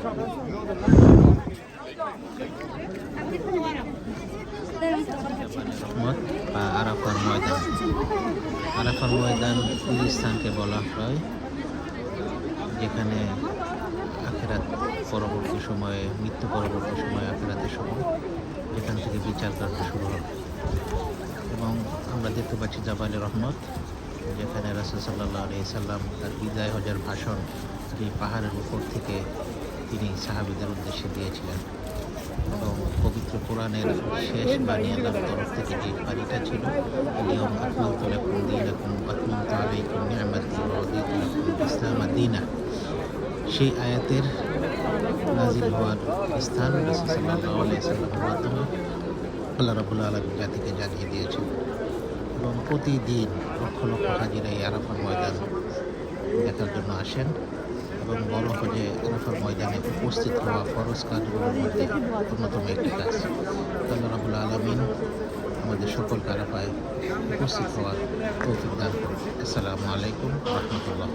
রহমত বা আরাফার ময়দান। আরাফার ময়দান ওই স্থানকে বলা হয় যেখানে আখেরাত পরবর্তী সময়ে, মৃত্যু পরবর্তী সময়ে, আখেরাতের সময় যেখান থেকে বিচার কার্য শুরু হবে। এবং আমরা দেখতে পাচ্ছি জাবালে রহমত, যেখানে রাসূল সাল্লাল্লাহু আলাইহি সাল্লাম তার বিদায় হজের ভাষণ এই পাহাড়ের উপর থেকে তিনি সাহাবীদের উদ্দেশ্যে দিয়েছিলেন। এবং পবিত্র কোরআনের শেষ বাণী আল্লাহর তরফ থেকে যে বাণীটা ছিল, আল-ইয়াওমা আকমালতু লাকুম দীনাকুম ওয়া আতমামতু আলাইকুম নি'মাতি ওয়া রাদিতু লাকুমুল ইসলামা দীনা, সেই আয়াতের নাজিল হওয়ার স্থান রাসূল সাল্লাল্লাহু আলাইহি সাল্লামের মাধ্যমে আল্লাহ রাব্বুল আলামিন জাতিকে জানিয়ে দিয়েছেন। এবং প্রতিদিন লক্ষ লক্ষ হাজিরা এই আরাফার ময়দান দেখার জন্য আসেন। এবং বড় হজে আরাফার ময়দানে উপস্থিত হওয়া ফরজ কাজগুলোর মধ্যে অন্যতম একটি কাজ। আল্লাহ রাব্বুল আলামিন আমাদের সকলকে আরাফায় উপস্থিত হওয়ার তৌফিক দান করুন। আসসালামু আলাইকুম ওয়া রাহমাতুল্লাহ।